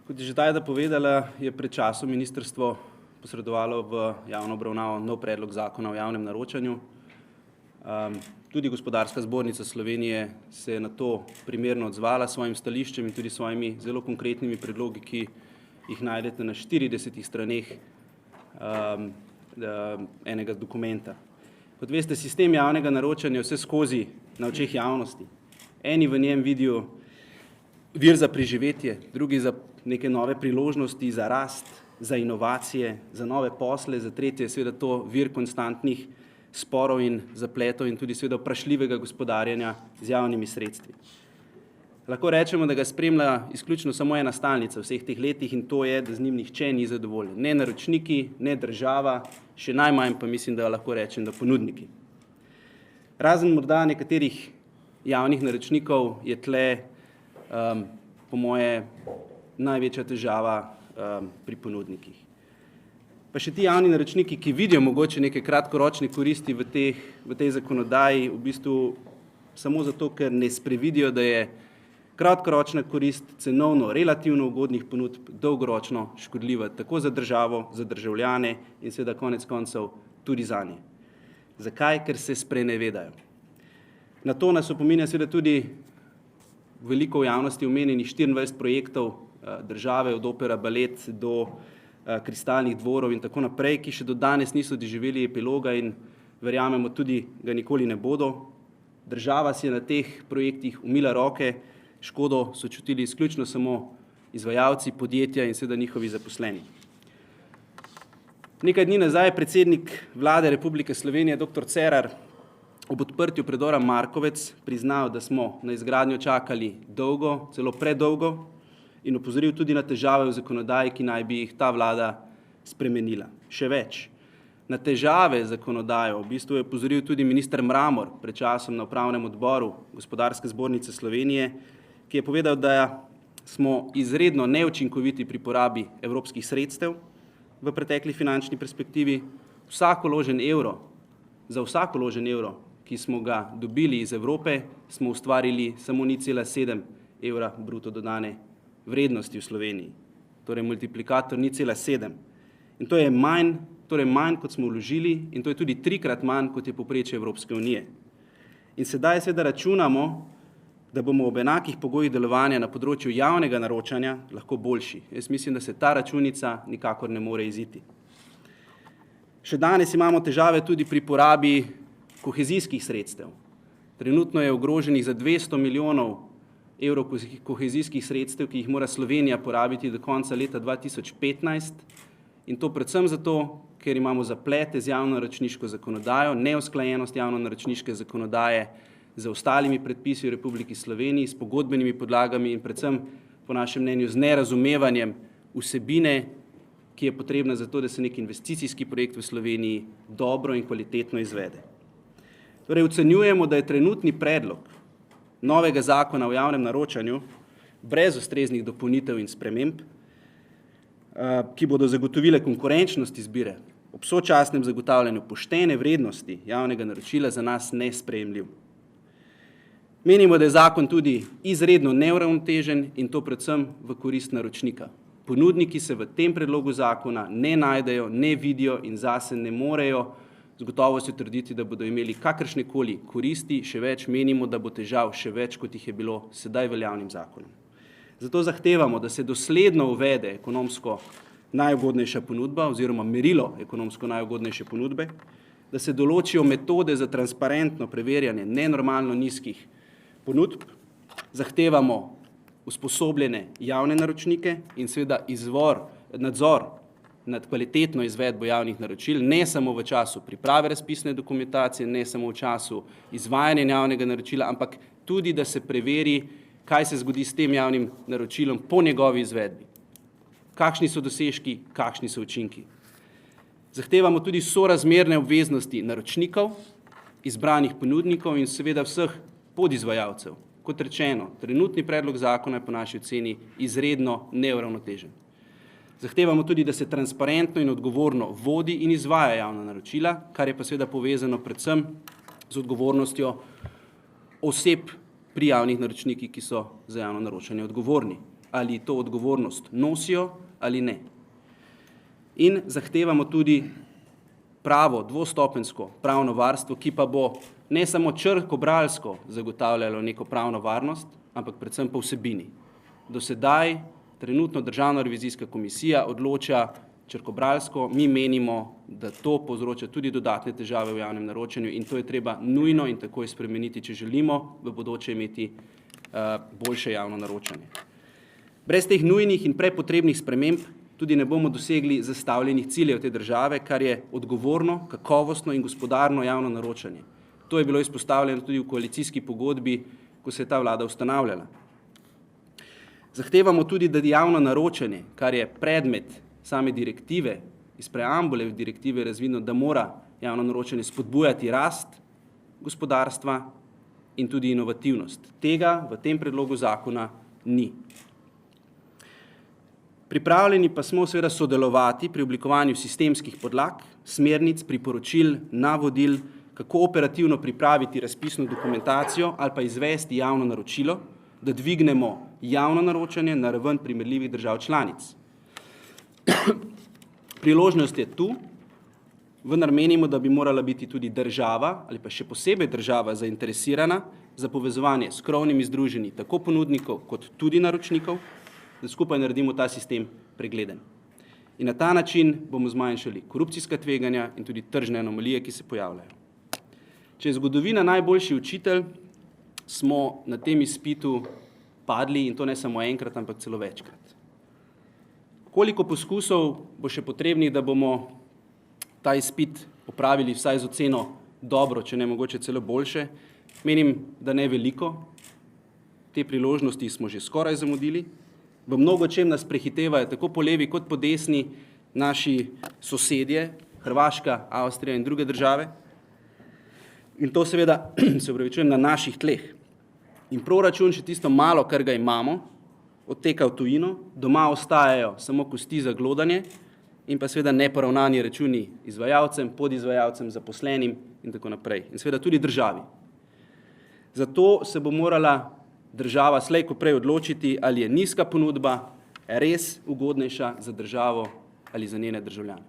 Kot je že Tajda povedala, je pred časom ministrstvo posredovalo v javno obravnavo nov predlog zakona o javnem naročanju. Tudi Gospodarska zbornica Slovenije se je na to primerno odzvala s svojim stališčem in tudi svojimi zelo konkretnimi predlogi, ki jih najdete na 40 straneh enega dokumenta. Kot veste, sistem javnega naročanja vse skozi na očeh javnosti. Eni v njem vidijo vir za preživetje, drugi za neke nove priložnosti, za rast, za inovacije, za nove posle, za tretje je seveda to vir konstantnih sporov in zapletov in tudi seveda vprašljivega gospodarjenja z javnimi sredstvi. Lahko rečemo, da ga spremlja izključno samo ena stalnica vseh teh letih in to je, da z njim nihče ni zadovoljen. Ne naročniki, ne država, še najmanj pa mislim, da lahko rečem, da ponudniki. Razen morda nekaterih javnih naročnikov je tle po moje največja težava pri ponudnikih. Pa še ti javni naročniki, ki vidijo mogoče neke kratkoročne koristi v tej zakonodaji, v bistvu samo zato, ker ne sprevidijo, da je kratkoročna korist cenovno relativno ugodnih ponudb dolgoročno škodljiva tako za državo, za državljane in seveda konec koncev tudi zanje. Zakaj? Ker se sprenevedajo. Na to nas opominja seveda tudi veliko v javnosti omenjenih 24 projektov države, od opera, balet do kristalnih dvorov in tako naprej, ki še do danes niso doživeli epiloga in verjamemo tudi ga nikoli ne bodo. Država si je na teh projektih umila roke, škodo so čutili izključno samo izvajalci, podjetja in seveda njihovi zaposleni. Nekaj dni nazaj je predsednik Vlade Republike Slovenije, dr. Cerar, ob odprtju predora Markovec priznal, da smo na izgradnjo čakali dolgo, celo predolgo in opozoril tudi na težave v zakonodaji, ki naj bi jih ta vlada spremenila. Še več, na težave zakonodajo v bistvu je opozoril tudi minister Mramor pred časom na upravnem odboru Gospodarske zbornice Slovenije, ki je povedal, da smo izredno neučinkoviti pri porabi evropskih sredstev v pretekli finančni perspektivi. Za vsak vložen evro, ki smo ga dobili iz Evrope, smo ustvarili samo 0,7 evra bruto dodane vrednosti v Sloveniji. Torej multiplikator 0,7. In to je manj, kot smo vložili in to je tudi 3-krat manj, kot je povprečje Evropske unije. In sedaj seveda računamo, da bomo ob enakih pogojih delovanja na področju javnega naročanja lahko boljši. Jaz mislim, da se ta računica nikakor ne more iziti. Še danes imamo težave tudi pri porabi kohezijskih sredstev. Trenutno je ogroženih za 200 milijonov evrov kohezijskih sredstev, ki jih mora Slovenija porabiti do konca leta 2015 in to predvsem zato, ker imamo zaplete z javnonaročniško zakonodajo, neusklajenost javnonaročniške zakonodaje z ostalimi predpisi v Republiki Sloveniji, s pogodbenimi podlagami in predvsem po našem mnenju z nerazumevanjem vsebine, ki je potrebna za to, da se nek investicijski projekt v Sloveniji dobro in kvalitetno izvede. Torej, ocenjujemo, da je trenutni predlog novega zakona o javnem naročanju brez ustreznih dopolnitev in sprememb, ki bodo zagotovile konkurenčnost izbire ob sočasnem zagotavljanju poštene vrednosti javnega naročila za nas nesprejemljiv. Menimo, da je zakon tudi izredno neuravnotežen in to predvsem v korist naročnika. Ponudniki se v tem predlogu zakona ne najdejo, ne vidijo in zase ne morejo z gotovostjo trditi, da bodo imeli kakršnekoli koristi, še več menimo, da bo težav še več, kot jih je bilo sedaj veljavnim zakonom. Zato zahtevamo, da se dosledno uvede ekonomsko najugodnejša ponudba oziroma merilo ekonomsko najugodnejše ponudbe, da se določijo metode za transparentno preverjanje nenormalno nizkih ponudb, zahtevamo usposobljene javne naročnike in seveda nadzor nad kvalitetno izvedbo javnih naročil, ne samo v času priprave razpisne dokumentacije, ne samo v času izvajanja javnega naročila, ampak tudi, da se preveri, kaj se zgodi s tem javnim naročilom po njegovi izvedbi. Kakšni so dosežki, kakšni so učinki. Zahtevamo tudi sorazmerne obveznosti naročnikov, izbranih ponudnikov in seveda vseh podizvajalcev. Kot rečeno, trenutni predlog zakona je po naši oceni izredno neuravnotežen. Zahtevamo tudi, da se transparentno in odgovorno vodi in izvaja javna naročila, kar je pa seveda povezano predvsem z odgovornostjo oseb pri javnih naročnikih, ki so za javno naročanje odgovorni. ali to odgovornost nosijo ali ne. In zahtevamo tudi pravo dvostopenjsko pravno varstvo, ki pa bo ne samo črkobralsko zagotavljalo neko pravno varnost, ampak predvsem po vsebini. Do sedaj trenutno Državna revizijska komisija odloča črkobralsko, mi menimo, da to povzroča tudi dodatne težave v javnem naročanju in to je treba nujno in takoj spremeniti, če želimo v bodoče imeti boljše javno naročanje. Brez teh nujnih in prepotrebnih sprememb tudi ne bomo dosegli zastavljenih ciljev te države, kar je odgovorno, kakovostno in gospodarno javno naročanje. To je bilo izpostavljeno tudi v koalicijski pogodbi, ko se je ta vlada ustanavljala. Zahtevamo tudi, da javno naročanje, kar je predmet same direktive, iz preambule v direktive je razvidno, da mora javno naročanje spodbujati rast gospodarstva in tudi inovativnost. Tega v tem predlogu zakona ni. Pripravljeni pa smo seveda sodelovati pri oblikovanju sistemskih podlag, smernic, priporočil, navodil, kako operativno pripraviti razpisno dokumentacijo ali pa izvesti javno naročilo, da dvignemo javno naročanje na raven primerljivih držav članic. Priložnost je tu, vendar menimo, da bi morala biti tudi država ali pa še posebej država zainteresirana za povezovanje s krovnimi združenji tako ponudnikov kot tudi naročnikov, da skupaj naredimo ta sistem pregleden. In na ta način bomo zmanjšali korupcijska tveganja in tudi tržne anomalije, ki se pojavljajo. Če je zgodovina najboljši učitelj, smo na tem izpitu padli in to ne samo enkrat, ampak celo večkrat. Koliko poskusov bo še potrebnih, da bomo ta izpit opravili vsaj z oceno dobro, če ne mogoče celo boljše? Menim, da ne veliko. Te priložnosti smo že skoraj zamudili. V mnogo čem nas prehitevajo tako po levi kot po desni naši sosedje, Hrvaška, Avstrija in druge države. In to seveda, se upravičujem, na naših tleh. In proračun, še tisto malo, kar ga imamo, odteka v tujino, doma ostajajo samo kosti za glodanje in pa seveda neporavnani računi izvajalcem, podizvajalcem, zaposlenim in tako naprej. In seveda tudi državi. Zato se bo morala država slej ko prej odločiti, ali je nizka ponudba res ugodnejša za državo ali za njene državljane.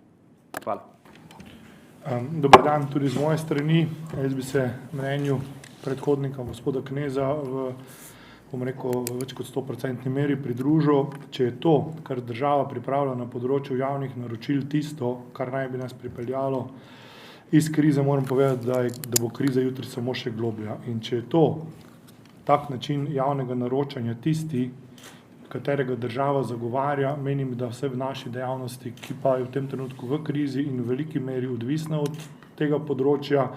Hvala. Dober dan tudi z moje strani. Jaz bi se mnenju predhodnika gospoda Kneza v več kot 100% meri pridružil. Če je to, kar država pripravlja na področju javnih naročil, tisto, kar naj bi nas pripeljalo iz krize, moram povedati, da bo kriza jutri samo še globlja. In če je to tak način javnega naročanja tisti, katerega država zagovarja, menim, da vse v naši dejavnosti, ki pa je v tem trenutku v krizi in v veliki meri odvisna od tega področja,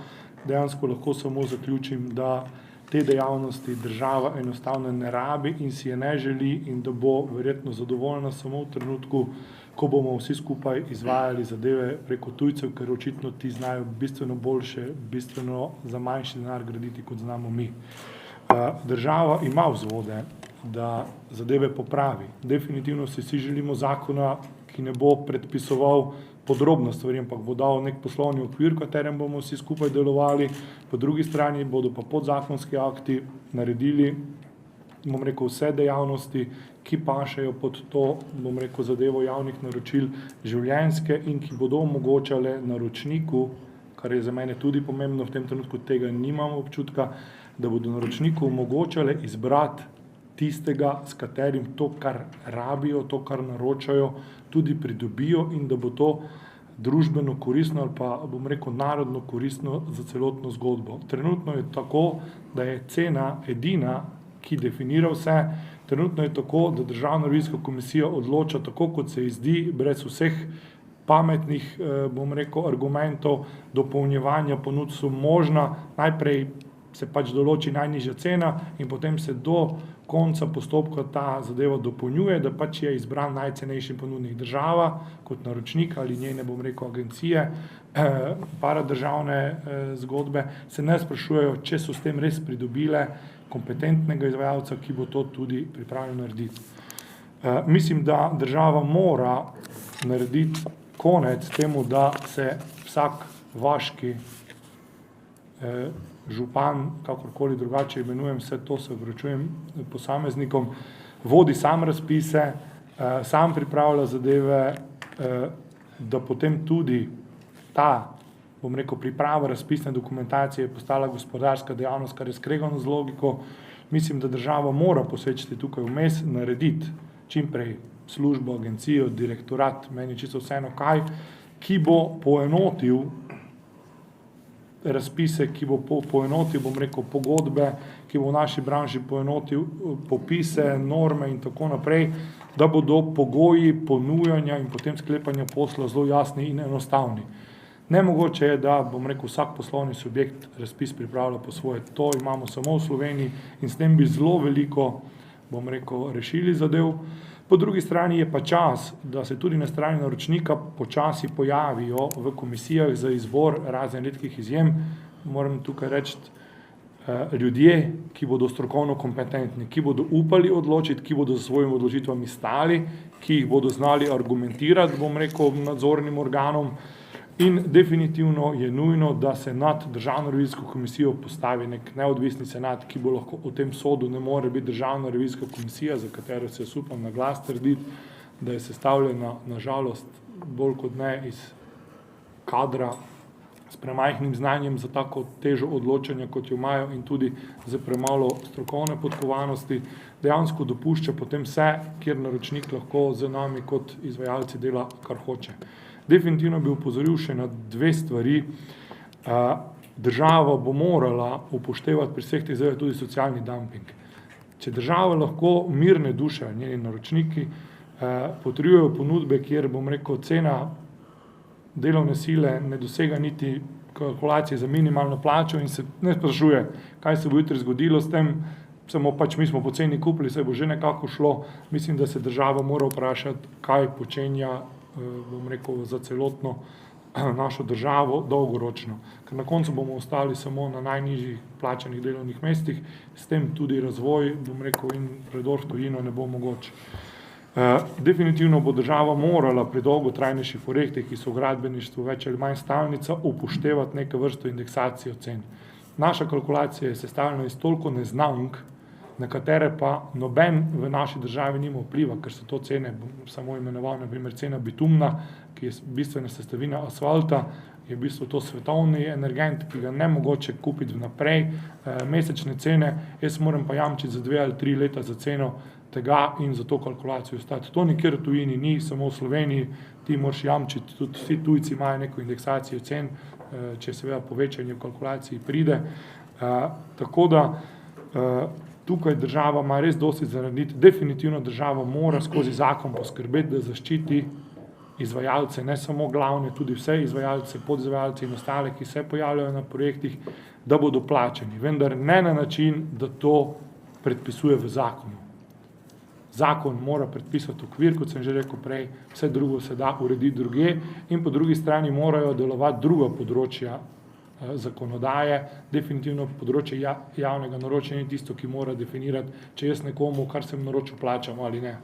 dejansko lahko samo zaključim, da te dejavnosti država enostavno ne rabi in si je ne želi in da bo verjetno zadovoljna samo v trenutku, ko bomo vsi skupaj izvajali zadeve preko tujcev, ker očitno ti znajo bistveno boljše, bistveno za manjši denar graditi, kot znamo mi. Država ima vzvode, da zadeve popravi. Definitivno si želimo zakona, ki ne bo predpisoval podrobno stvari, ampak bo dal nek poslovni okvir, v katerem bomo vsi skupaj delovali. Po drugi strani bodo pa podzakonski akti naredili, vse dejavnosti, ki pašejo pod to, zadevo javnih naročil življenjske in ki bodo omogočale naročniku, kar je za mene tudi pomembno, v tem trenutku tega nimam občutka, da bodo naročniku omogočale izbrati tistega, s katerim to, kar rabijo, to, kar naročajo, tudi pridobijo in da bo to družbeno koristno ali pa, narodno koristno za celotno zgodbo. Trenutno je tako, da je cena edina, ki definira vse. Trenutno je tako, da Državna revizijska komisija odloča tako, kot se ji zdi, brez vseh pametnih, argumentov, dopolnjevanja ponudb so možna. Najprej se določi najnižja cena in potem se do konca postopka ta zadeva dopolnjuje, da je izbran najcenejši ponudnik država kot naročnik ali njene, agencije, paradržavne zgodbe, se ne sprašujejo, če so s tem res pridobile kompetentnega izvajalca, ki bo to tudi pripravljen narediti. Mislim, da država mora narediti konec temu, da se vsak vaški župan, kakorkoli drugače imenujem, vse to se obračujem posameznikom, vodi sam razpise, sam pripravlja zadeve, da potem tudi ta, bom rekel, priprava razpisne dokumentacije je postala gospodarska dejavnost, kar je skregano z logiko. Mislim, da država mora posvečati tukaj vmes, narediti čim prej službo, agencijo, direktorat, meni čisto vseeno kaj, ki bo poenotil razpise, ki bo poenotil, bom rekel, pogodbe, ki bo v naši branži poenotil popise, norme in tako naprej, da bodo pogoji ponujanja in potem sklepanja posla zelo jasni in enostavni. Nemogoče je, da, bom rekel, vsak poslovni subjekt razpis pripravlja po svoje. To imamo samo v Sloveniji in s tem bi zelo veliko, bom rekel, rešili zadev. Po drugi strani je pa čas, da se tudi na strani naročnika počasi pojavijo v komisijah za izbor razen redkih izjem, moram tukaj reči, ljudje, ki bodo strokovno kompetentni, ki bodo upali odločiti, ki bodo za svojimi odločitvami stali, ki jih bodo znali argumentirati, bom rekel, nadzornim organom. In definitivno je nujno, da se nad Državno revizijsko komisijo postavi nek neodvisni senat, ki bo lahko o tem sodu. Ne more biti Državna revizijska komisija, za katero se upam na glas trditi, da je sestavljena nažalost bolj kot ne iz kadra s premajhnim znanjem za tako težo odločanja, kot jo imajo, in tudi za premalo strokovne podkovanosti, dejansko dopušča potem vse, kjer naročnik lahko z nami kot izvajalci dela, kar hoče. Definitivno bi upozoril še na dve stvari. Država bo morala upoštevati pri vseh teh zadevah tudi socialni dumping. Če država lahko mirne duše, njeni naročniki, potrjujejo ponudbe, kjer, bom rekel, cena delovne sile ne dosega niti kalkulacije za minimalno plačo in se ne sprašuje, kaj se bo jutri zgodilo s tem, samo pač mi smo poceni kupili, se bo že nekako šlo. Mislim, da se država mora vprašati, kaj počenja, bom rekel, za celotno našo državo dolgoročno. Ker na koncu bomo ostali samo na najnižjih plačanih delovnih mestih, s tem tudi razvoj, bom rekel, in predor v tujino ne bo mogoč. Definitivno bo država morala pri dolgotrajnejših projektih, ki so v gradbeništvu več ali manj stalnica, upoštevati neke vrsto indeksacijo cen. Naša kalkulacija je sestavljena iz toliko neznank, na katere pa noben v naši državi nima vpliva, ker so to cene, bom samo imenoval, na primer cena bitumna, ki je bistvena sestavina asfalta, je v bistvu to svetovni energent, ki ga ne mogoče kupiti vnaprej, mesečne cene, jaz moram pa jamčiti za 2 ali 3 leta za ceno tega in za to kalkulacijo ostati. To nikjer v tujini ni, samo v Sloveniji, ti moraš jamčiti, tudi vsi tujci imajo neko indeksacijo cen, če seveda povečanje v kalkulaciji pride. Tako da tukaj država ima res dosti za narediti. Definitivno država mora skozi zakon poskrbeti, da zaščiti izvajalce, ne samo glavne, tudi vse izvajalce, podizvajalce in ostale, ki se pojavljajo na projektih, da bodo plačani. Vendar ne na način, da to predpisuje v zakonu. Zakon mora predpisati okvir, kot sem že rekel prej, vse drugo se da urediti drugje in po drugi strani morajo delovati druga področja zakonodaje. Definitivno področje javnega naročanja je tisto, ki mora definirati, če jaz nekomu, kar sem naročil, plačam ali ne.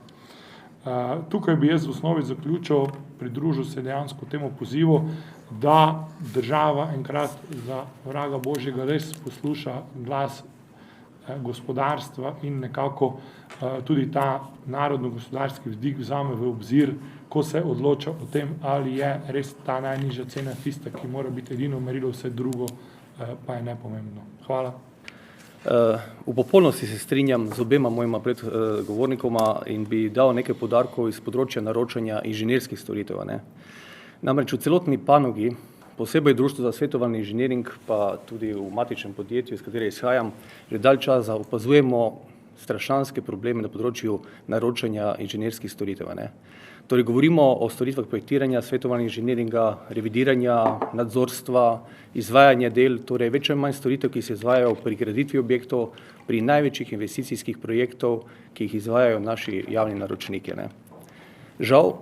Tukaj bi jaz v osnovi zaključil, pridružil se dejansko temu pozivu, da država enkrat za vraga Božjega res posluša glas gospodarstva in nekako tudi ta narodno-gospodarski vidik vzame v obzir, ko se odloča o tem, ali je res ta najnižja cena tista, ki mora biti edino merilo, vse drugo pa je nepomembno. Hvala. V popolnosti se strinjam z obema mojima predgovornikoma in bi dal nekaj poudarkov iz področja naročanja inženirskih storitev. Namreč v celotni panogi, posebej Društvo za svetovalni inženiring, pa tudi v matičnem podjetju, iz katerega izhajam, že dalj časa opazujemo strašanske probleme na področju naročanja inženirskih storitev. Torej govorimo o storitvah projektiranja, svetovalnega inženiringa, revidiranja, nadzorstva, izvajanja del, torej več ali manj storitev, ki se izvajajo pri graditvi objektov, pri največjih investicijskih projektov, ki jih izvajajo naši javni naročniki. Žal,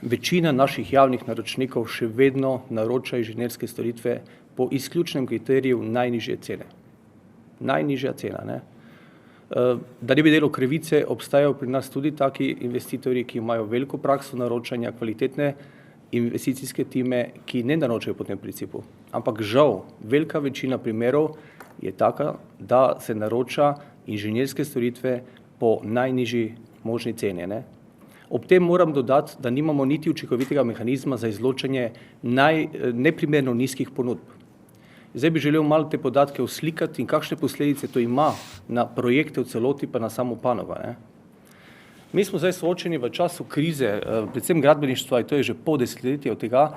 večina naših javnih naročnikov še vedno naroča inženirske storitve po izključnem kriteriju najnižje cene. Najnižja cena. Da ne bi delo krivice, obstajajo pri nas tudi taki investitorji, ki imajo veliko prakso naročanja, kvalitetne investicijske time, ki ne naročajo po tem principu. Ampak žal, velika večina primerov je taka, da se naroča inženirske storitve po najnižji možni ceni. Ne? Ob tem moram dodati, da nimamo niti učinkovitega mehanizma za izločanje neprimerno nizkih ponudb. Zdaj bi želel malo te podatke uslikati in kakšne posledice to ima na projekte v celoti pa na samo panogo. Ne? Mi smo zdaj soočeni v času krize, predvsem gradbeništva, in to je že pol desetletja od tega,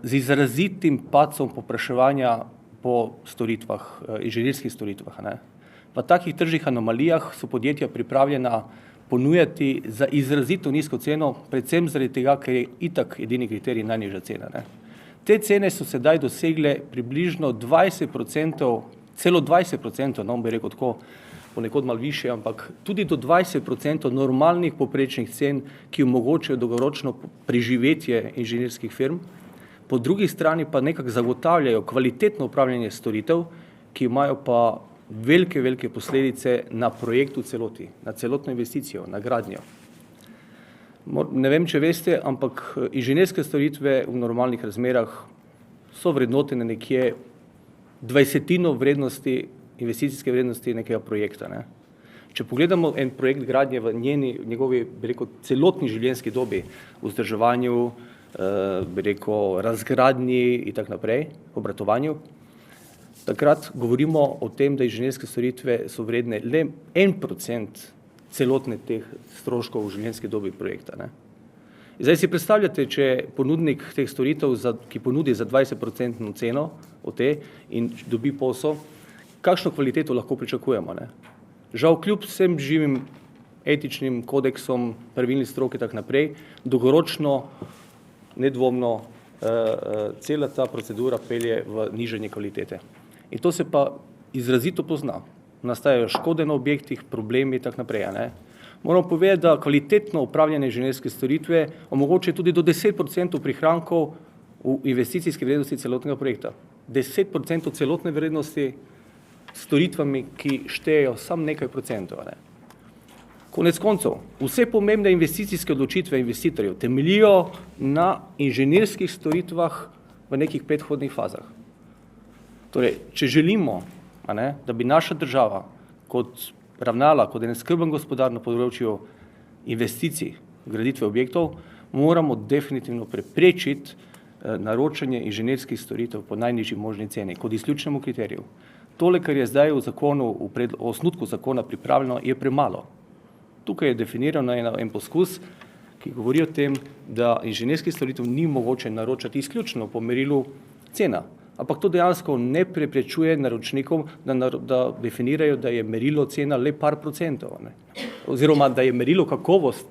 z izrazitim padcom povpraševanja po storitvah, inženirskih storitvah. Ne? V takih tržnih anomalijah so podjetja pripravljena ponujati za izrazito nizko ceno, predvsem zaradi tega, ker je itak edini kriterij najnižja cena. Ne? Te cene so sedaj dosegle približno 20%, celo 20%, no bi rekel tako, ponekod malo više, ampak tudi do 20% normalnih poprečnih cen, ki omogočajo dolgoročno preživetje inženirskih firm, po drugi strani pa nekako zagotavljajo kvalitetno upravljanje storitev, ki imajo pa velike posledice na projektu celoti, na celotno investicijo, na gradnjo. Ne vem, če veste, ampak inženirske storitve v normalnih razmerah so vrednotene nekje 20% vrednosti, investicijske vrednosti nekega projekta. Ne? Če pogledamo en projekt gradnje v njegovi, bi rekel, celotni življenjski dobi, vzdrževanju, bi rekel, razgradnji in tako naprej, obratovanju, takrat govorimo o tem, da inženirske storitve so vredne le 1% celotne teh stroškov v življenjski dobi projekta. Ne? Zdaj si predstavljate, če ponudnik teh storitev, ki ponudi za 20% ceno od te in dobi posel, kakšno kvaliteto lahko pričakujemo. Ne? Žal, kljub vsem živim etičnim kodeksom, pravilni stroki in tako naprej, dolgoročno, nedvomno, cela ta procedura pelje v nižanje kvalitete. In to se pa izrazito pozna. Nastajajo škode na objektih, problemi in tako naprej. Ne? Moramo povedati, da kvalitetno upravljanje inženirske storitve omogoča tudi do 10% prihrankov v investicijski vrednosti celotnega projekta. 10% celotne vrednosti storitvami, ki štejejo samo nekaj procentov. Ne? Konec koncev, vse pomembne investicijske odločitve investitorjev temeljijo na inženirskih storitvah v nekih predhodnih fazah. Torej, če želimo, da bi naša država kot ravnala, kot en skrben gospodar na področju investicij, graditve objektov, moramo definitivno preprečiti naročanje inženirskih storitev po najnižji možni ceni, kot izključnemu kriteriju. Tole, kar je zdaj v zakonu, v osnutku zakona pripravljeno, je premalo. Tukaj je definirano en poskus, ki govori o tem, da inženirskih storitev ni mogoče naročati izključno po merilu cena. Ampak to dejansko ne preprečuje naročnikom, da definirajo, da je merilo cena le par procentov. Ne? Oziroma, da je merilo kakovost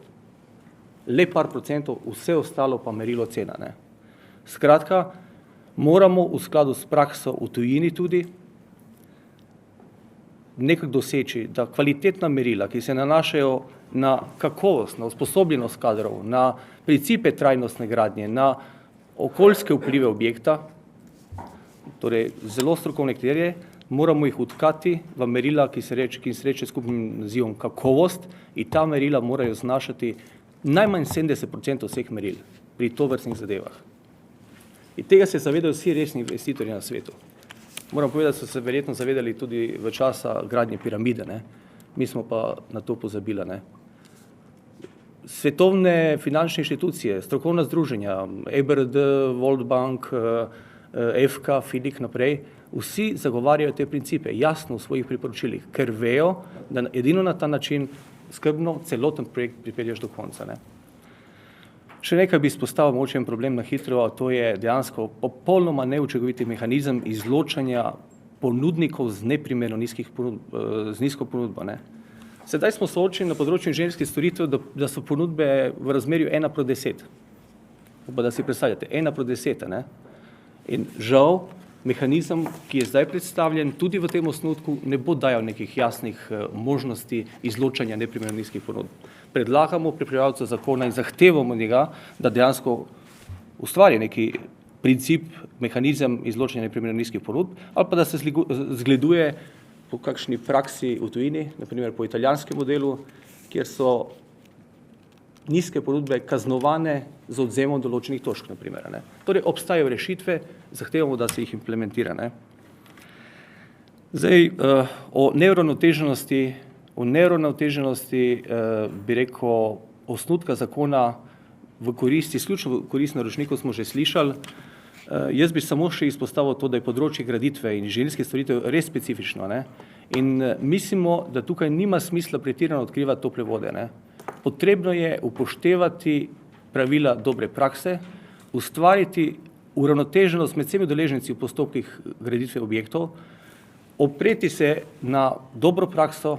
le par procentov, vse ostalo pa merilo cena. Ne? Skratka, moramo v skladu s prakso v tujini tudi nekako doseči, da kvalitetna merila, ki se nanašajo na kakovost, na usposobljenost kadrov, na principe trajnostne gradnje, na okoljske vplive objekta, torej zelo strokovne kriterije, moramo jih vtkati v merila, ki se reče skupnim nazivom kakovost, in ta merila morajo znašati najmanj 70% vseh meril pri tovrstnih zadevah. In tega se zavedajo vsi resni investitorji na svetu. Moram povedati, da so se verjetno zavedali tudi v časa gradnje piramide, ne? Mi smo pa na to pozabili. Ne? Svetovne finančne inštitucije, strokovna združenja, EBRD, World Bank, FK, FIDIC naprej, vsi zagovarjajo te principe jasno v svojih priporočilih, ker vejo, da edino na ta način skrbno celoten projekt pripelješ do konca. Ne? Še nekaj bi izpostavil mogoče en problem na hitro, to je dejansko popolnoma neučinkoviti mehanizem izločanja ponudnikov z neprimerno z nizko ponudbo. Ne? Sedaj smo soočeni na področju inženirskih storitev, da so ponudbe v razmerju 1:10. Pa da si predstavljate, 1:10. Ne? In žal, mehanizem, ki je zdaj predstavljen tudi v tem osnutku, ne bo dajal nekih jasnih možnosti izločanja neprimerno nizkih ponudb. Predlagamo pripravljavcu zakona in zahtevamo njega, da dejansko ustvari neki princip, mehanizem izločanja neprimerno nizkih ponudb, ali pa da se zgleduje po kakšni praksi v tujini, naprimer po italijanskem modelu, kjer so nizke ponudbe kaznovane z odvzemom določenih točk, naprimer. Ne. Torej, obstajajo rešitve, zahtevamo, da se jih implementira. Ne. Zdaj, o neuravnoteženosti o neuravnoteženosti, bi rekel, osnutka zakona v korist, izključno v korist naročnikov smo že slišali. Jaz bi samo še izpostavil to, da je področje graditve in inženirskih storitev res specifično, ne? In mislimo, da tukaj nima smisla pretirano odkrivati tople vode, ne? Potrebno je upoštevati pravila dobre prakse, ustvariti uravnoteženost med vsemi udeleženci v postopkih graditve objektov, opreti se na dobro prakso,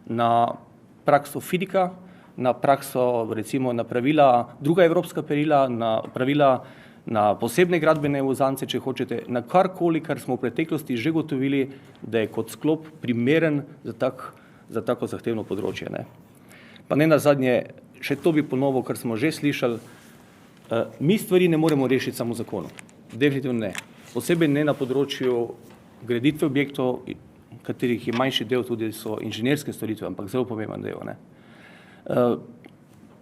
na prakso FIDIK-a, na prakso, recimo na pravila, druga evropska pravila, na pravila na posebne gradbene uzance, če hočete, na karkoli, kar smo v preteklosti že gotovili, da je kot sklop primeren za tako zahtevno področje, ne. Pa ne nazadnje, še to bi ponovil, kar smo že slišali, mi stvari ne moremo rešiti samo v zakonu. Definitivno ne. Posebej ne na področju graditve objektov, katerih je manjši del tudi so inženirske storitve, ampak zelo pomemben del, ne.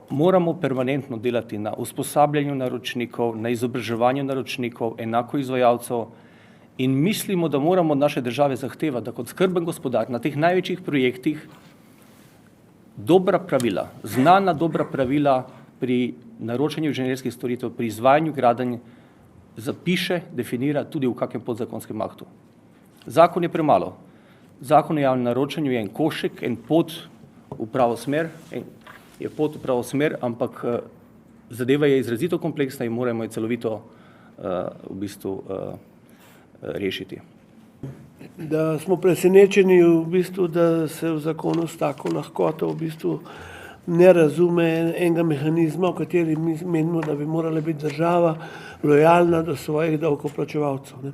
Moramo permanentno delati na usposabljanju naročnikov, na izobraževanju naročnikov, enako izvajalcev in mislimo, da moramo od naše države zahtevati, da kot skrben gospodar na teh največjih projektih dobra pravila, znana dobra pravila pri naročanju inženirskih storitev, pri izvajanju gradenj zapiše, definira tudi v kakem podzakonskem aktu. Zakon je premalo. Zakon o javnem naročanju je en košek, en pot v pravo smer, ampak zadeva je izrazito kompleksna in moramo jo celovito v bistvu rešiti. Da smo presenečeni v bistvu, da se v zakonu s tako lahkoto v bistvu ne razume enega mehanizma, v kateri mi menimo, da bi morala biti država lojalna do svojih davkoplačevalcev, ne.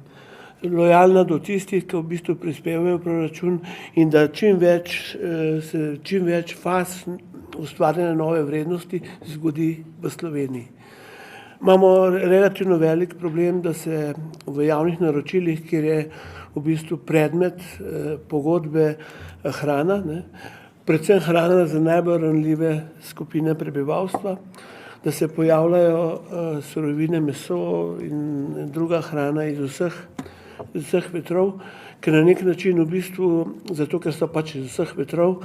Lojalna do tistih, ki v bistvu prispevajo v proračun in da čim več faz ustvarjanja nove vrednosti zgodi v Sloveniji. Imamo relativno velik problem, da se v javnih naročilih, kjer je v bistvu predmet pogodbe hrana, ne, predvsem hrana za najbolj ranljive skupine prebivalstva, da se pojavljajo surovine, meso in druga hrana iz vseh vetrov, ker na nek način v bistvu, zato ker so pač iz vseh vetrov,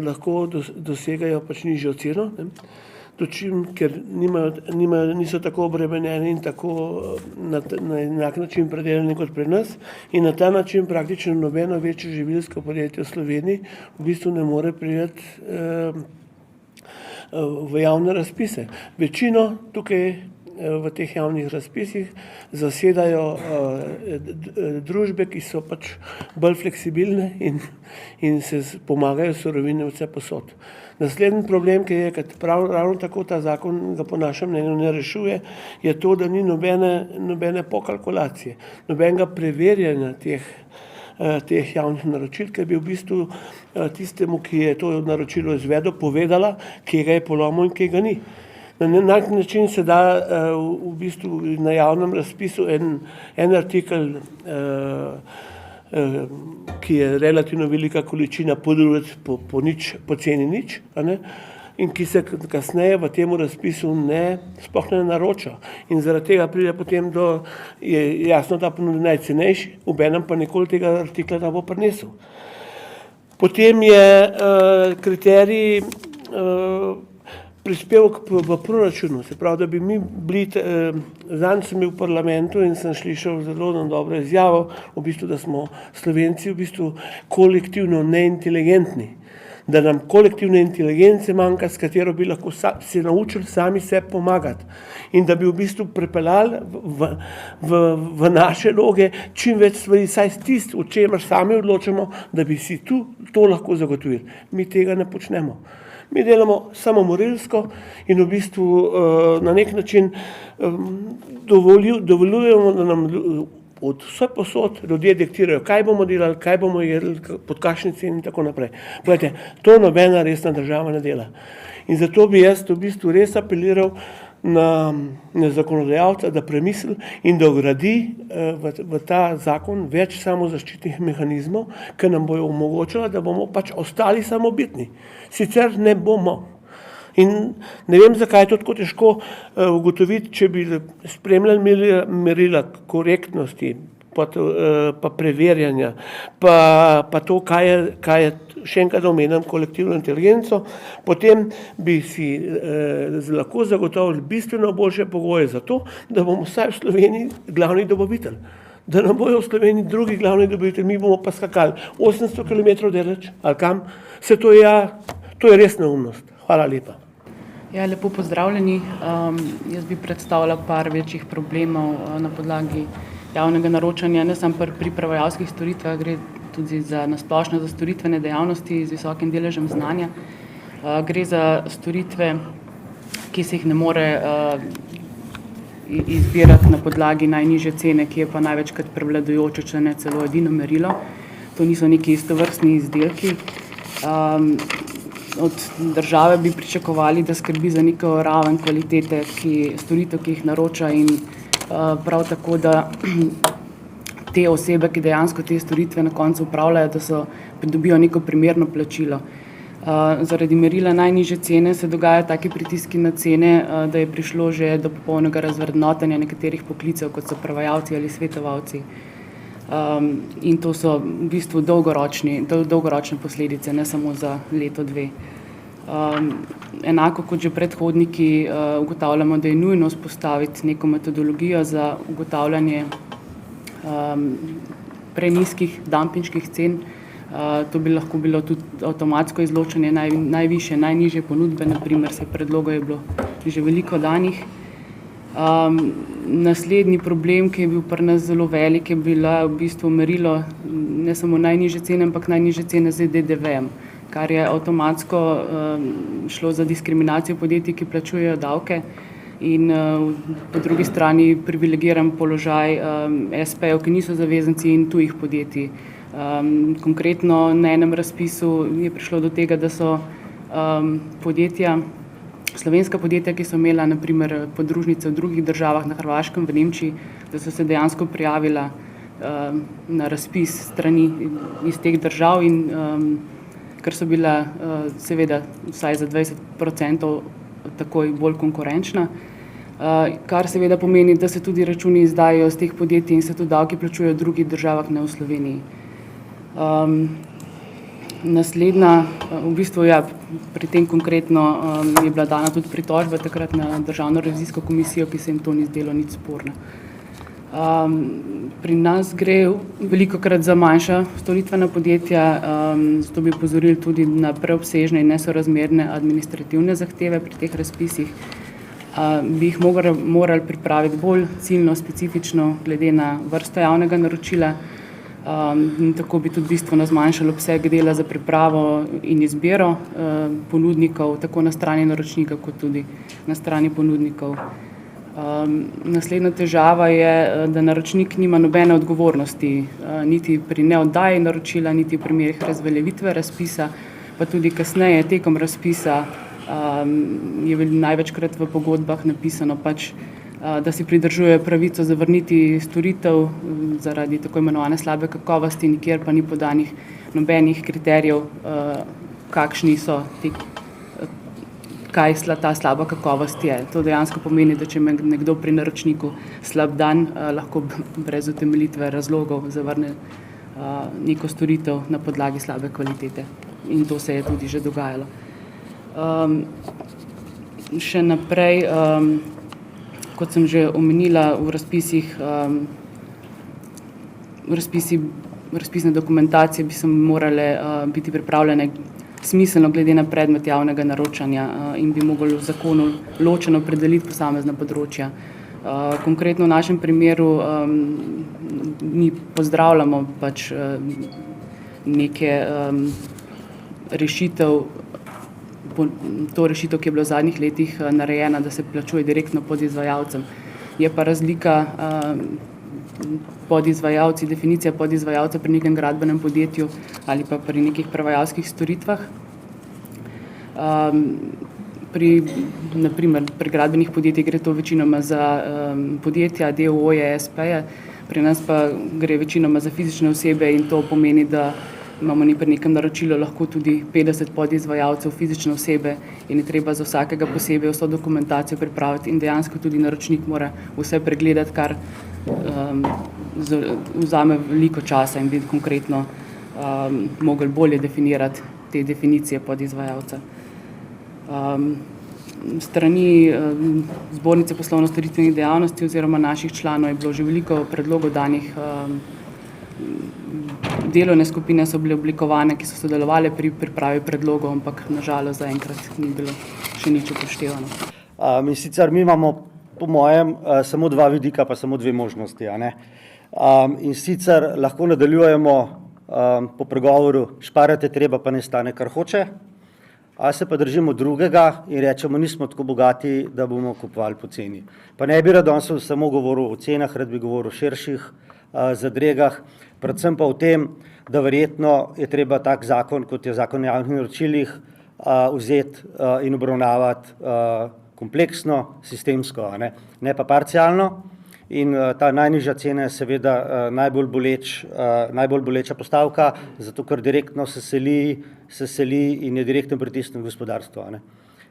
lahko dosegajo pač nižjo ceno, ne. Ker niso tako obremenjeni in tako na enak način predelani kot pri nas in na ta način praktično nobeno večje živilsko podjetje v Sloveniji v bistvu ne more priti v javne razpise. Večino tukaj v teh javnih razpisih zasedajo družbe, ki so pač bolj fleksibilne in se pomagajo surovine vse posod. Naslednji problem, ki je, ravno tako ta zakon ga po našem mnenju ne rešuje, je to, da ni nobene pokalkulacije, nobenega preverjanja teh javnih naročil, ker bi v bistvu tistemu, ki je to naročilo izvedel, povedala, kje ga je polomil in kje ga ni. Na enak način se da v bistvu na javnem razpisu en artikel, ki je relativno velika količina, podružiti po ceni nič, a ne, in ki se kasneje v tem razpisu sploh ne naroča. In zaradi tega pride potem je jasno, da ponudi najcenejši, obenem pa nikoli tega artikla ne bo prinesel. Potem je kriterij prispevek v proračunu, se pravi, da bi mi bili, zadnjič sem bil v parlamentu in sem slišal zelo dobro izjavo, v bistvu, da smo Slovenci v bistvu kolektivno neinteligentni, da nam kolektivne inteligence manjka, s katero bi lahko se naučili sami sebi pomagati in da bi v bistvu pripeljali v naše noge čim več stvari, saj tisto, o čemer sami odločamo, da bi si to lahko zagotovili. Mi tega ne počnemo. Mi delamo samomorilsko in v bistvu na nek način dovoljujemo, da nam od vse posod ljudje diktirajo, kaj bomo delali, kaj bomo jedli, pod kakšni ceni in tako naprej. Gledajte, to nobena resna država ne dela. In zato bi jaz v bistvu res apeliral na zakonodajalca, da premisli in da vgradi v ta zakon več samozaščitnih mehanizmov, ki nam bojo omogočali, da bomo pač ostali samobitni. Sicer ne bomo. In ne vem, zakaj je to tako težko ugotoviti, če bi spremljali merila korektnosti, pa preverjanja, pa to, kaj je, še enkrat omenjam kolektivno inteligenco, potem bi si lahko zagotovili bistveno boljše pogoje za to, da bomo vsaj v Sloveniji glavni dobavitelj. Da nam bojo v Sloveniji drugi glavni dobavitelj, mi bomo pa skakali 800 km daleč, ali kam, to je res neumnost. Hvala lepa. Ja, lepo pozdravljeni. Jaz bi predstavila par večjih problemov na podlagi javnega naročanja, ne samo pri prevajalskih storitvah, gre tudi za nasplošno za storitvene dejavnosti z visokim deležem znanja. Gre za storitve, ki se jih ne more izbirati na podlagi najnižje cene, ki je pa največkrat prevladujoče, če ne celo edino merilo. To niso neki istovrstni izdelki. Od države bi pričakovali, da skrbi za neko raven kvalitete storitev, ki jih naroča, in prav tako, da te osebe, ki dejansko te storitve na koncu upravljajo, da pridobijo neko primerno plačilo. Zaradi merila najnižje cene se dogajajo taki pritiski na cene, da je prišlo že do popolnega razvrednotenja nekaterih poklicev, kot so prevajalci ali svetovalci. In to so v bistvu dolgoročne posledice, ne samo za leto, dve. Enako kot že predhodniki ugotavljamo, da je nujno vzpostaviti neko metodologijo za ugotavljanje prenizkih dampinških cen. To bi lahko bilo tudi avtomatsko izločanje najvišje, najnižje ponudbe, naprimer, predlogov je bilo že veliko danih. Naslednji problem, ki je bil pri nas zelo velik, je bila v bistvu merilo ne samo najnižje cene, ampak najnižje cene z DDV-jem, kar je avtomatsko šlo za diskriminacijo podjetij, ki plačujejo davke, in po drugi strani privilegiran položaj SP-jev, ki niso zavezanci, in tujih podjetij. Konkretno na enem razpisu je prišlo do tega, da so slovenska podjetja, ki so imela naprimer podružnice v drugih državah, na Hrvaškem, v Nemčiji, da so se dejansko prijavila na razpis strani iz teh držav, in ker so bila seveda vsaj za 20% takoj bolj konkurenčna, kar seveda pomeni, da se tudi računi izdajajo z teh podjetij in se tudi davki plačujejo v drugih državah, ne v Sloveniji. Naslednja, v bistvu ja, pri tem konkretno je bila dana tudi pritožba takrat na Državno revizijsko komisijo, ki se jim to ni zdelo nič sporno. Pri nas gre velikokrat za manjša storitvena podjetja, zato bi opozorili tudi na preobsežne in nesorazmerne administrativne zahteve pri teh razpisih. Bi jih morali pripraviti bolj ciljno, specifično glede na vrsto javnega naročila. Tako bi tudi bistveno zmanjšalo obseg dela za pripravo in izbiro ponudnikov, tako na strani naročnika, kot tudi na strani ponudnikov. Naslednja težava je, da naročnik nima nobene odgovornosti, niti pri neoddaji naročila, niti v primerih razveljavitve razpisa, pa tudi kasneje, tekom razpisa, je največkrat v pogodbah napisano pač, da si pridržuje pravico zavrniti storitev zaradi tako imenovane slabe kakovosti, nikjer pa ni podanih nobenih kriterijev, kakšni so kaj ta slaba kakovost je. To dejansko pomeni, da če ima nekdo pri naročniku slab dan, lahko brez utemeljitve razlogov zavrne neko storitev na podlagi slabe kvalitete. In to se je tudi že dogajalo. Še naprej, kot sem že omenila, v razpisne dokumentacije bi se morale biti pripravljene smiselno glede na predmet javnega naročanja in bi mogli v zakonu ločeno opredeliti posamezna področja. Konkretno v našem primeru mi pozdravljamo pač neke to rešitev, ki je bila v zadnjih letih narejena, da se plačuje direktno podizvajalcem. Je pa razlika podizvajalci, definicija podizvajalca pri nekem gradbenem podjetju ali pa pri nekih prevajalskih storitvah. Naprimer, pri gradbenih podjetjih gre to večinoma za podjetja, DOO-je, SP-je, pri nas pa gre večinoma za fizične osebe in to pomeni, da imamo pri nekem naročilu lahko tudi 50 podizvajalcev, fizične osebe, in je treba za vsakega posebej vso dokumentacijo pripraviti in dejansko tudi naročnik mora vse pregledati, kar vzame veliko časa in bi konkretno mogli bolje definirati te definicije podizvajalca. Strani Zbornice poslovno-storitvenih dejavnosti oziroma naših članov je bilo že veliko predlogov danih. Delovne skupine so bile oblikovane, ki so sodelovali pri pripravi predlogov, ampak nažalost zaenkrat ni bilo še nič upoštevano. Mi imamo po mojem samo dva vidika, pa samo dve možnosti. In sicer lahko nadaljujemo po pregovoru, šparati treba, pa ne stane, kar hoče, a se pa držimo drugega in rečemo, nismo tako bogati, da bomo kupovali poceni. Pa ne bi rad danes samo govoril o cenah, rad bi govoril o širših zadregah, predvsem pa o tem, da verjetno je treba tak zakon, kot je zakon o javnih naročilih, vzeti in obravnavati kompleksno, sistemsko, ne pa parcialno. In ta najnižja cena je seveda najbolj boleča postavka, zato ker direktno se seli in je direkten pritisk na gospodarstvo.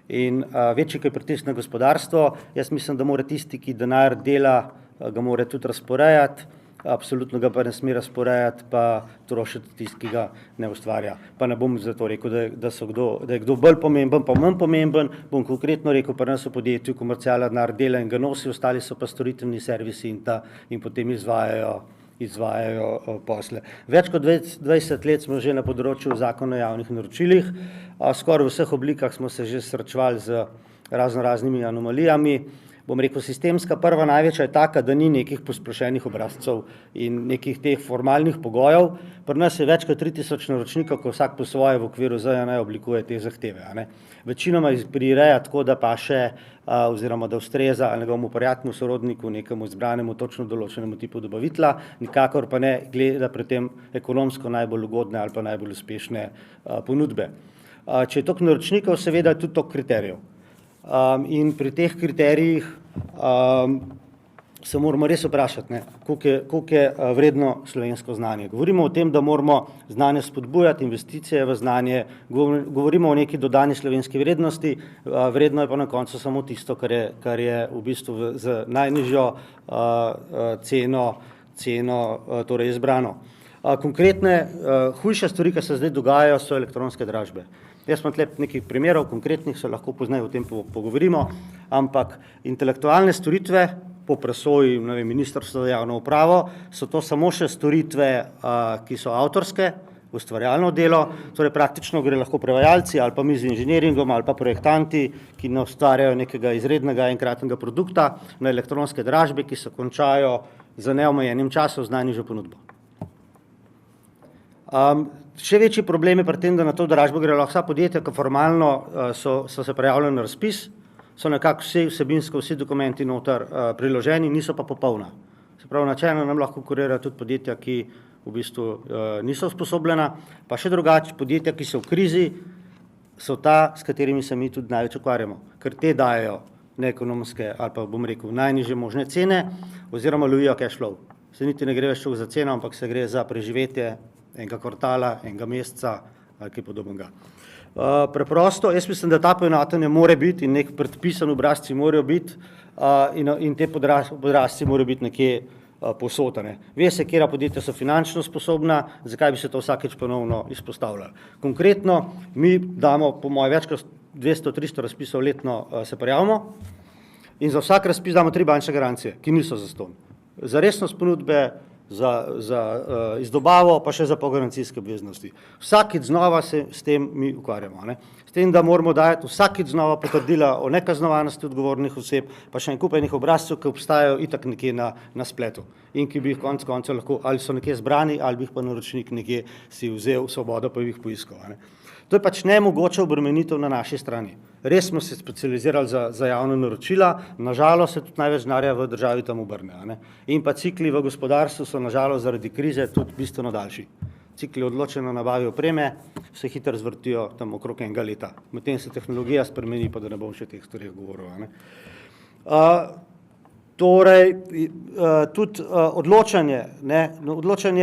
In večji, ko je pritisk na gospodarstvo, jaz mislim, da mora tisti, ki denar dela, ga mora tudi razporejati, absolutno ga pa ne sme razporejati, pa trošiti tisti, ki ga ne ustvarja. Pa ne bom zato rekel, da je kdo bolj pomemben, pa manj pomemben, bom konkretno rekel, pa nas v podjetju komerciala denar dela in ga nosi, ostali so pa storitveni servisi in potem izvajajo posle. Več kot 20 let smo že na področju zakona o javnih naročilih, skoraj v vseh oblikah smo se že srečevali z raznimi anomalijami. Bom rekel, sistemska prva največja je taka, da ni nekih posplošenih obrazcev in nekih teh formalnih pogojev. Pri nas je več kot 3000 naročnikov, ko vsak po svoje v okviru ZJN oblikuje te zahteve. Večinoma prireja tako, da paše oziroma da ustreza njegovemu prijatelju, sorodniku, nekemu izbranemu, točno določenemu tipu dobavitla, nikakor pa ne gleda pri tem ekonomsko najbolj ugodne ali pa najbolj uspešne ponudbe. Če je toliko naročnikov, seveda je tudi toliko kriterijev. In pri teh kriterijih se moramo res vprašati, koliko je vredno slovensko znanje. Govorimo o tem, da moramo znanje spodbujati, investicije v znanje, govorimo o neki dodani slovenski vrednosti, vredno je pa na koncu samo tisto, kar je v bistvu z najnižjo ceno torej izbrano. Konkretne, hujše stvari, ki se zdaj dogajajo, so elektronske dražbe. Jaz imam tle nekaj primerov, konkretnih, se lahko pozneje o tem pogovorimo, ampak intelektualne storitve po presoji Ministrstva za javno upravo so to samo še storitve, ki so avtorske, ustvarjalno delo, torej praktično gre lahko prevajalci ali pa mi z inženjeringom ali pa projektanti, ki ne ustvarjajo nekega izrednega enkratnega produkta na elektronske dražbe, ki se končajo za neomejenim časom z najnižjo ponudbo. Še večji problem je pri tem, da na to dražbo gre lahko vsa podjetja, ki formalno so se prijavljali na razpis, so nekako vsebinsko vsi dokumenti noter priloženi, niso pa popolna. Se pravi, načelno nam lahko konkurirajo tudi podjetja, ki v bistvu niso usposobljena, pa še drugače podjetja, ki so v krizi, so ta, s katerimi se mi tudi največ ukvarjamo, ker te dajejo neekonomske ali pa bom rekel najnižje možne cene oziroma lovijo cash flow. Se niti ne gre več za ceno, ampak se gre za preživetje enega kvartala, enega meseca ali kaj podobnega. Preprosto, jaz mislim, da ta poenotenje mora biti in nek predpisani obrazci morajo biti in te obrazci morajo biti nekje posotane. Ve se, katera podjetja so finančno sposobna, zakaj bi se to vsakeč ponovno izpostavljali. Konkretno, mi damo, po moje, več kot 200-300 razpisov letno se prijavimo in za vsak razpis damo 3 bančne garancije, ki niso zastonj. Za resnost ponudbe, za izdobavo, pa še za pogarancijske obveznosti. Vsakič znova se s tem mi ukvarjamo. S tem, da moramo dajati vsakič znova potrdila o nekaznovanosti odgovornih oseb, pa še en kup enih obrazcev, ki obstajajo itak nekje na spletu in ki bi jih konec koncev lahko, ali so nekje zbrani, ali bi jih pa naročnik nekje si vzel svobodo, pa bi jih poiskal. To je pač nemogoče obremenitev na naši strani. Res smo se specializirali za javna naročila, nažalost se tudi največ denarja v državi tam obrne. In pa cikli v gospodarstvu so nažalost zaradi krize tudi bistveno daljši. Cikli odločene nabave opreme se hitro zvrtijo tam okrog enega leta. Medtem se tehnologija spremeni, pa da ne bom še teh stvarih govoril. Torej, tudi odločanje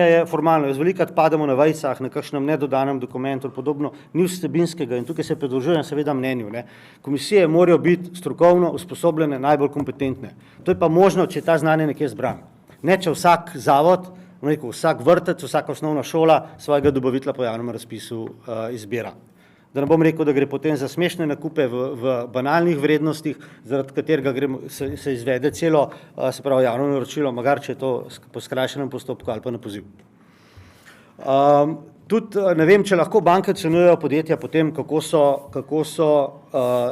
je formalno, jaz velikrat pademo na vejcah, na kakšnem nedodanem dokumentu in podobno, ni vsebinskega in tukaj se pridružujem seveda mnenju. Komisije morajo biti strokovno usposobljene, najbolj kompetentne. To je pa možno, če je ta znanje nekje zbran. Ne, če vsak zavod, vsak vrtec, vsaka osnovna šola svojega dobavitelja po javnem razpisu izbira. Da ne bom rekel, da gre potem za smešne nakupe v banalnih vrednostih, zaradi katerega se izvede celo, se pravi, javno naročilo, magari če je to po skrajšanem postopku ali pa na poziv. Tudi ne vem, če lahko banke ocenjujejo podjetja potem, kako so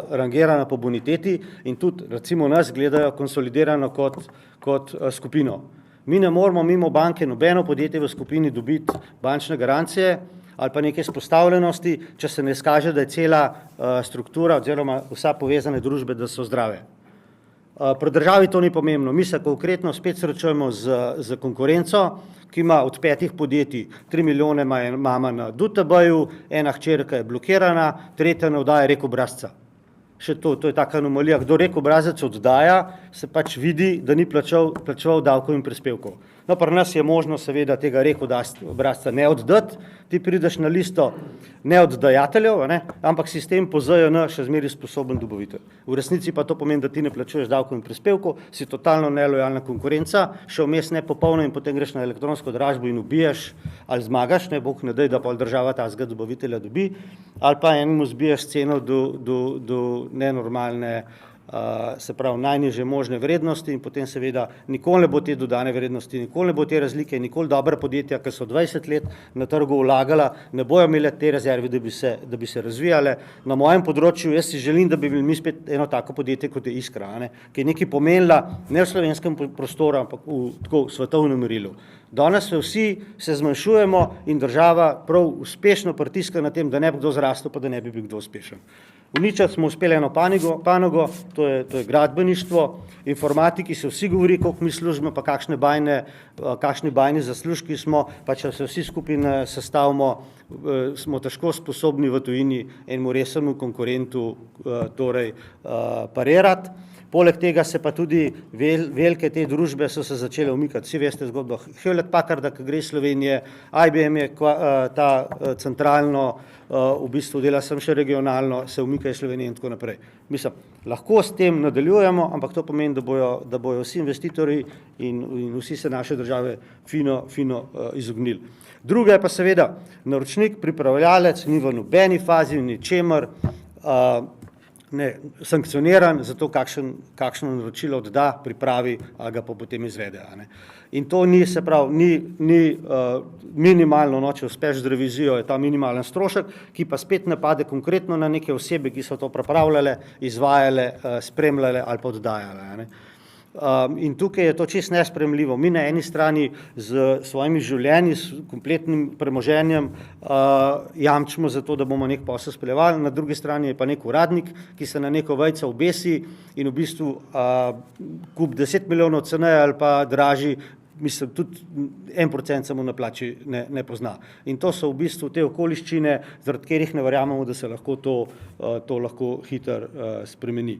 rangirana po boniteti in tudi recimo nas gledajo konsolidirano kot skupino. Mi ne moramo mimo banke nobeno podjetje v skupini dobiti bančne garancije ali pa neke izpostavljenosti, če se ne izkaže, da je cela struktura oziroma vsa povezane družbe, da so zdrave. Pri državi to ni pomembno. Mi se konkretno spet srečujemo z konkurenco, ki ima od 5 podjetij 3 milijone imamo na DUTB-ju, ena hčerka je blokirana, tretja ne oddaja rek obrazca. Še to je taka anomalija. Kdo rek obrazec oddaja, se pač vidi, da ni plačeval davkov in prispevkov. No, pri nas je možno seveda tega rek obrazca ne oddati, ti prideš na listo neoddajateljev, ampak sistem po ZJN še zmeraj sposoben dobavitelj. V resnici pa to pomeni, da ti ne plačuješ davkov in prispevkov, si totalno nelojalna konkurenca, še vmes nepopolna in potem greš na elektronsko dražbo in ubiješ ali zmagaš, Bog ne daj, da pa država tazga dobavitelja dobi, ali pa enemu zbiješ ceno do nenormalne, se pravi, najnižje možne vrednosti in potem seveda nikoli ne bo te dodane vrednosti, nikoli ne bo te razlike, nikoli dobra podjetja, ki so 20 let na trgu vlagala, ne bojo imeli te rezerve, da bi se razvijale. Na mojem področju jaz si želim, da bi bili mi spet eno tako podjetje, kot je Iskra, ki je nekaj pomenila ne v slovenskem prostoru, ampak v tako svetovnem merilu. Danes vsi se zmanjšujemo in država prav uspešno pritiska na tem, da ne bi kdo zrastel, pa da ne bi bil kdo uspešen. Uničiti smo uspeli eno panogo, to je gradbeništvo, informatiki se vsi govori, koliko mi služimo, pa kakšni bajni zaslužki smo, pa če se vsi skupaj sestavimo, smo težko sposobni v tujini enemu resnemu konkurentu parirati. Poleg tega se pa tudi velike te družbe so se začele umikati. Vsi veste zgodbo Hewlett Packarda, ki gre iz Slovenije, IBM je ta centralno, v bistvu dela sem še regionalno, se umika iz Slovenije in tako naprej. Mislim, lahko s tem nadaljujemo, ampak to pomeni, da bojo vsi investitorji in vsi se naše države fino izognili. Druga je pa seveda naročnik, pripravljalec, ni v nobeni fazi, v ničemer, sankcioniran za to, kakšno naročilo odda, pripravi, ali ga pa potem izvede. In to ni, se pravi, ni minimalno, če uspeš z revizijo, je ta minimalen strošek, ki pa spet napade konkretno na neke osebe, ki so to pripravljale, izvajale, spremljale ali pa oddajale. In tukaj je to čisto nesprejemljivo. Mi na eni strani z svojimi življenji, s kompletnim premoženjem jamčimo za to, da bomo nek posel speljevali, na drugi strani je pa nek uradnik, ki se na neko vejco obesi in v bistvu kup 10 milijonov ceneje ali pa draži, mislim, tudi 1% samo na plači ne pozna. In to so v bistvu te okoliščine, zaradi katerih ne verjamemo, da se lahko to lahko hitro spremeni.